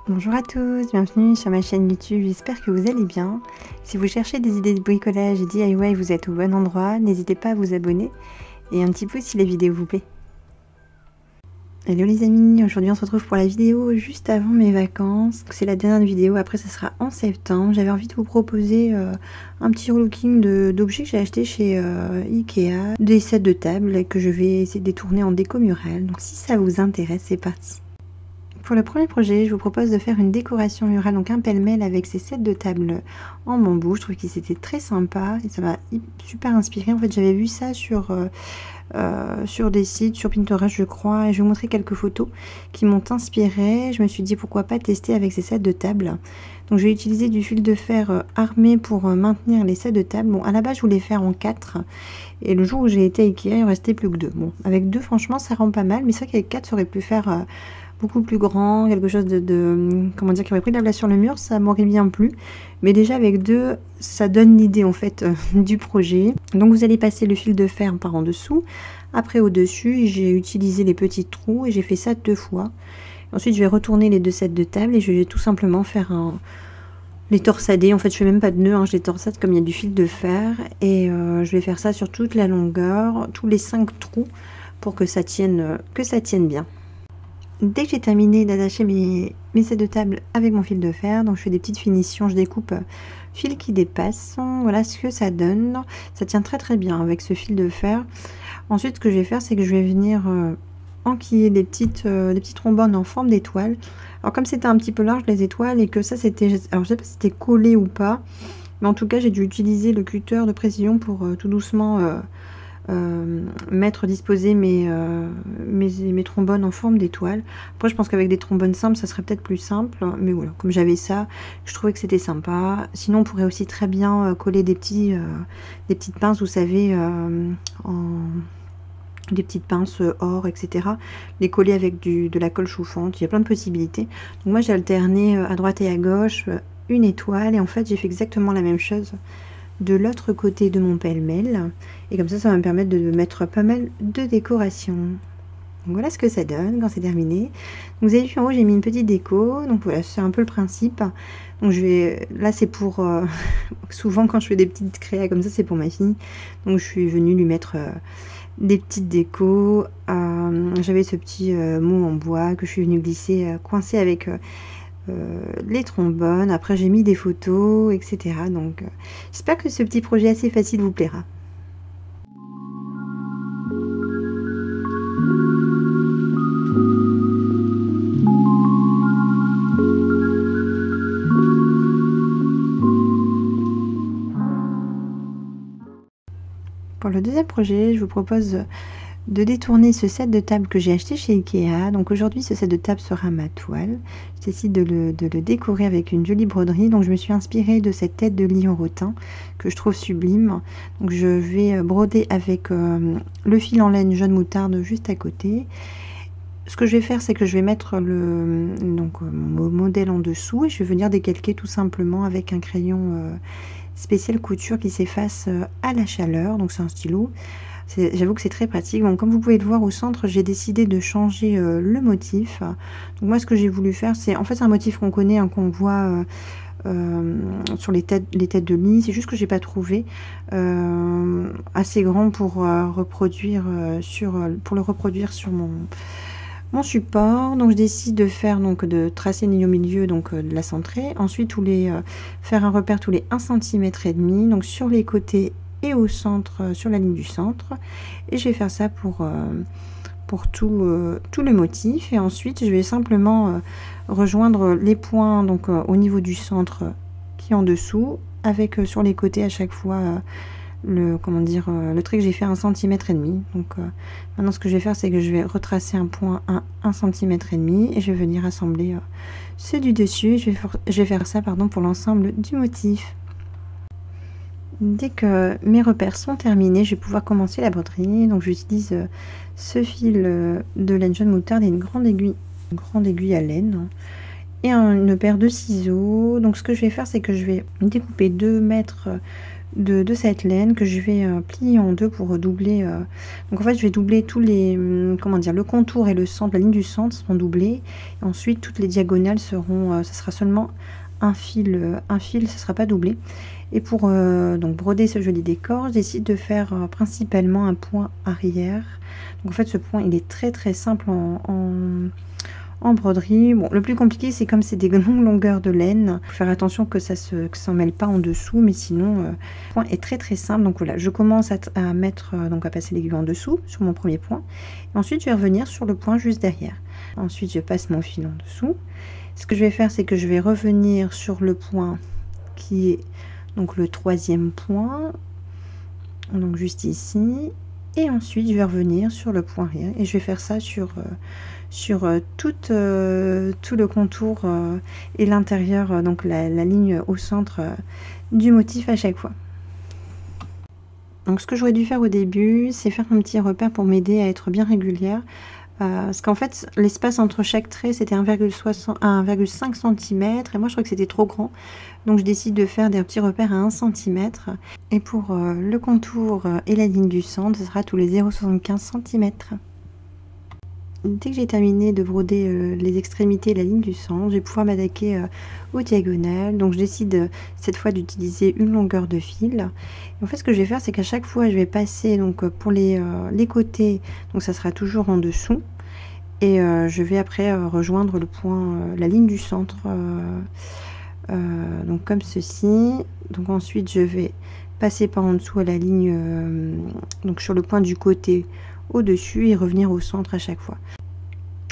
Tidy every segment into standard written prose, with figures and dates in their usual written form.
Bonjour à tous, bienvenue sur ma chaîne YouTube, j'espère que vous allez bien. Si vous cherchez des idées de bricolage et DIY, vous êtes au bon endroit, n'hésitez pas à vous abonner et un petit pouce si la vidéo vous plaît. Hello les amis, aujourd'hui on se retrouve pour la vidéo juste avant mes vacances. C'est la dernière vidéo, après ça sera en septembre. J'avais envie de vous proposer un petit relooking d'objets que j'ai acheté chez Ikea, des sets de table que je vais essayer de détourner en déco murale. Donc si ça vous intéresse, c'est parti. Pour le premier projet, je vous propose de faire une décoration murale, donc un pêle-mêle avec ces sets de table en bambou. Je trouve que c'était très sympa et ça m'a super inspiré. En fait, j'avais vu ça sur des sites, sur Pinterest je crois, et je vais vous montrer quelques photos qui m'ont inspiré. Je me suis dit pourquoi pas tester avec ces sets de table. Donc je vais utiliser du fil de fer armé pour maintenir les sets de table. Bon, à la base je voulais faire en 4 et le jour où j'ai été à Ikea il en restait plus que 2. Bon, avec 2 franchement ça rend pas mal, mais c'est vrai qu'avec 4 ça aurait pu faire beaucoup plus grand, quelque chose comment dire, qui aurait pris de la place sur le mur, ça m'aurait bien plu. Mais déjà avec 2, ça donne l'idée en fait du projet. Donc vous allez passer le fil de fer par en dessous, après au dessus, j'ai utilisé les petits trous et j'ai fait ça 2 fois. Ensuite je vais retourner les 2 sets de table et je vais tout simplement faire les torsader. En fait je fais même pas de nœud, hein, je les torsade comme il y a du fil de fer et je vais faire ça sur toute la longueur, tous les 5 trous pour que ça tienne bien. Dès que j'ai terminé d'attacher mes sets de table avec mon fil de fer, donc je fais des petites finitions, je découpe fil qui dépasse, voilà ce que ça donne. Ça tient très très bien avec ce fil de fer. Ensuite ce que je vais faire, c'est que je vais venir enquiller des petits trombones en forme d'étoile. Alors comme c'était un petit peu large les étoiles et que ça c'était, alors je sais pas si c'était collé ou pas, mais en tout cas j'ai dû utiliser le cutter de précision pour tout doucement disposer mes trombones en forme d'étoile. Après je pense qu'avec des trombones simples ça serait peut-être plus simple, mais voilà, comme j'avais ça je trouvais que c'était sympa. Sinon on pourrait aussi très bien coller des petites pinces, vous savez, des petites pinces or, etc. Les coller avec de la colle chauffante. Il y a plein de possibilités. Donc moi j'ai alterné à droite et à gauche une étoile et en fait j'ai fait exactement la même chose de l'autre côté de mon pêle-mêle, et comme ça va me permettre de mettre pas mal de décoration. Donc voilà ce que ça donne quand c'est terminé. Donc vous avez vu en haut j'ai mis une petite déco, donc voilà c'est un peu le principe. Donc là c'est pour souvent quand je fais des petites créas comme ça c'est pour ma fille, donc je suis venue lui mettre des petites décos. J'avais ce petit mot en bois que je suis venue glisser, coincer avec les trombones. Après j'ai mis des photos, etc. Donc j'espère que ce petit projet assez facile vous plaira. Pour le deuxième projet, je vous propose de détourner ce set de table que j'ai acheté chez Ikea. Donc aujourd'hui ce set de table sera ma toile. Je décide de le décorer avec une jolie broderie. Donc je me suis inspirée de cette tête de lion rotin que je trouve sublime. Donc je vais broder avec le fil en laine jaune moutarde juste à côté. Ce que je vais faire, c'est que je vais mettre mon modèle en dessous et je vais venir décalquer tout simplement avec un crayon spécial couture qui s'efface à la chaleur. Donc c'est un stylo. J'avoue que c'est très pratique. Bon, comme vous pouvez le voir au centre, j'ai décidé de changer le motif. Donc moi ce que j'ai voulu faire, c'est en fait un motif qu'on connaît, hein, qu'on voit sur les têtes de lit. C'est juste que j'ai pas trouvé assez grand pour reproduire pour le reproduire sur mon support. Donc je décide de faire de tracer une ligne au milieu, donc de la centrer. Ensuite faire un repère tous les 1,5 cm, donc sur les côtés et au centre, sur la ligne du centre. Et je vais faire ça pour tout le motif. Et ensuite je vais simplement rejoindre les points donc au niveau du centre qui est en dessous, avec sur les côtés à chaque fois le trait que j'ai fait 1,5 cm. Donc maintenant ce que je vais faire, c'est que je vais retracer un point à 1,5 cm et je vais venir assembler ceux du dessus. Je vais faire ça pour l'ensemble du motif. Dès que mes repères sont terminés, je vais pouvoir commencer la broderie. Donc j'utilise ce fil de laine jaune moutarde et une grande aiguille à laine et une paire de ciseaux. Donc ce que je vais faire, c'est que je vais découper 2 mètres de cette laine que je vais plier en deux pour doubler. Donc en fait, je vais doubler tous les, comment dire, le contour et le centre, la ligne du centre seront doublés. Et ensuite, toutes les diagonales seront, ça sera seulement un fil, ça sera pas doublé. Et pour donc broder ce joli décor, je décide de faire principalement un point arrière. Donc en fait, ce point, il est très simple en broderie. Bon, le plus compliqué, c'est comme c'est des longues longueurs de laine. Faut faire attention que ça s'en mêle pas en dessous, mais sinon, le point est très simple. Donc voilà, je commence à mettre, donc à passer l'aiguille en dessous sur mon premier point. Et ensuite, je vais revenir sur le point juste derrière. Ensuite, je passe mon fil en dessous. Ce que je vais faire, c'est que je vais revenir sur le point qui est donc le troisième point, donc juste ici. Et ensuite, je vais revenir sur le point arrière et je vais faire ça sur tout le contour et l'intérieur, donc la ligne au centre du motif à chaque fois. Donc ce que j'aurais dû faire au début, c'est faire un petit repère pour m'aider à être bien régulière. Parce qu'en fait, l'espace entre chaque trait, c'était 1,5 cm. Et moi, je trouvais que c'était trop grand. Donc, je décide de faire des petits repères à 1 cm. Et pour le contour et la ligne du centre, ce sera tous les 0,75 cm. Dès que j'ai terminé de broder les extrémités et la ligne du centre, je vais pouvoir m'attaquer aux diagonales. Donc je décide cette fois d'utiliser une longueur de fil. Et en fait, ce que je vais faire, c'est qu'à chaque fois, je vais passer donc pour les côtés, donc ça sera toujours en dessous. Et je vais après rejoindre le point, la ligne du centre, donc comme ceci. Donc ensuite, je vais passer par en dessous à la ligne, donc sur le point du côté au-dessus et revenir au centre à chaque fois.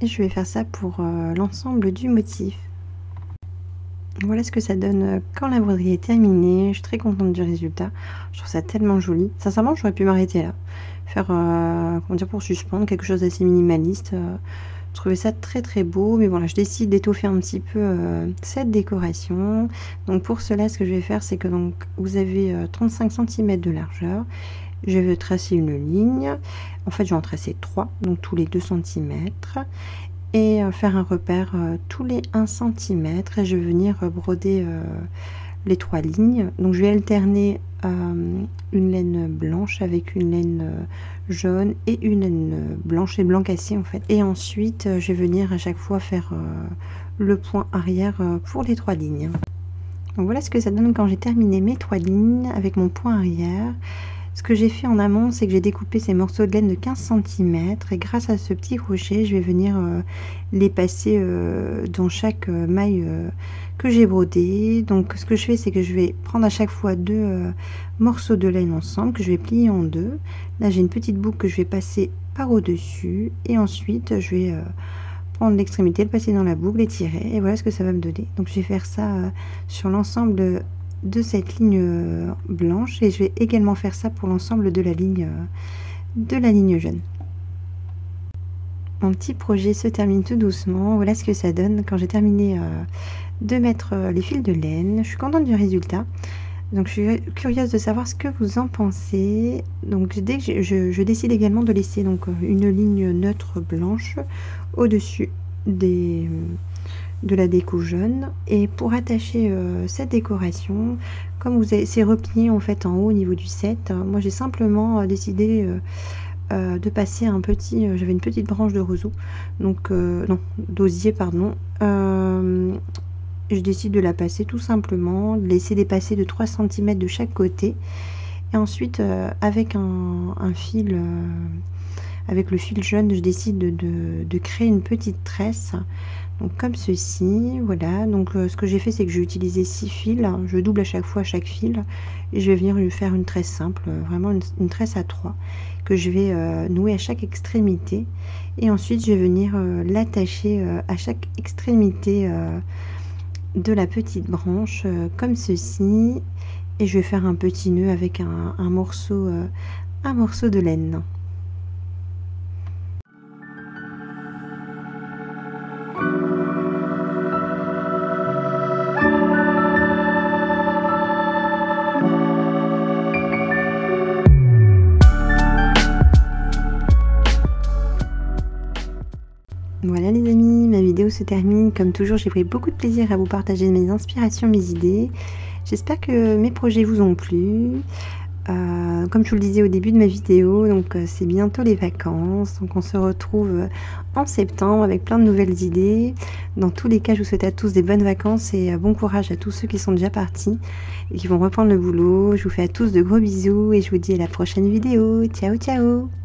Et je vais faire ça pour l'ensemble du motif. Voilà ce que ça donne quand la broderie est terminée. Je suis très contente du résultat. Je trouve ça tellement joli. Sincèrement, j'aurais pu m'arrêter là. Faire, comment dire, pour suspendre quelque chose d'assez minimaliste. Je trouvais ça très beau. Mais voilà, je décide d'étoffer un petit peu cette décoration. Donc pour cela, ce que je vais faire, c'est que donc vous avez 35 cm de largeur. Je vais tracer une ligne. En fait, je vais en tracer 3, donc tous les 2 cm. Et faire un repère tous les 1 cm. Et je vais venir broder les 3 lignes. Donc, je vais alterner une laine blanche avec une laine jaune et une laine blanche et blanc cassé en fait. Et ensuite, je vais venir à chaque fois faire le point arrière pour les 3 lignes. Donc, voilà ce que ça donne quand j'ai terminé mes 3 lignes avec mon point arrière. Ce que j'ai fait en amont, c'est que j'ai découpé ces morceaux de laine de 15 cm et grâce à ce petit crochet, je vais venir les passer dans chaque maille que j'ai brodé. Donc ce que je fais, c'est que je vais prendre à chaque fois 2 morceaux de laine ensemble que je vais plier en 2. Là, j'ai une petite boucle que je vais passer par au-dessus et ensuite je vais prendre l'extrémité, le passer dans la boucle et tirer. Et voilà ce que ça va me donner. Donc je vais faire ça sur l'ensemble de cette ligne blanche et je vais également faire ça pour l'ensemble de la ligne jaune. Mon petit projet se termine tout doucement. Voilà ce que ça donne quand j'ai terminé de mettre les fils de laine. Je suis contente du résultat. Donc je suis curieuse de savoir ce que vous en pensez. Donc dès que je décide également de laisser donc une ligne neutre blanche au-dessus de la déco jaune. Et pour attacher cette décoration, comme vous avez, c'est replié en fait en haut au niveau du set, moi j'ai simplement décidé de passer un petit, j'avais une petite branche de roseau, donc non, d'osier pardon, je décide de la passer tout simplement, de laisser dépasser de 3 cm de chaque côté et ensuite avec un fil, avec le fil jaune, je décide de créer une petite tresse. Donc comme ceci, voilà. Donc ce que j'ai fait, c'est que j'ai utilisé 6 fils. Je double à chaque fois chaque fil et je vais venir lui faire une tresse simple, vraiment une tresse à 3 que je vais nouer à chaque extrémité. Et ensuite, je vais venir l'attacher à chaque extrémité de la petite branche, comme ceci. Et je vais faire un petit nœud avec un morceau de laine. Voilà les amis, ma vidéo se termine. Comme toujours, j'ai pris beaucoup de plaisir à vous partager mes inspirations, mes idées. J'espère que mes projets vous ont plu. Comme je vous le disais au début de ma vidéo, donc c'est bientôt les vacances, donc on se retrouve en septembre avec plein de nouvelles idées. Dans tous les cas, je vous souhaite à tous des bonnes vacances et bon courage à tous ceux qui sont déjà partis et qui vont reprendre le boulot. Je vous fais à tous de gros bisous et je vous dis à la prochaine vidéo. Ciao ciao.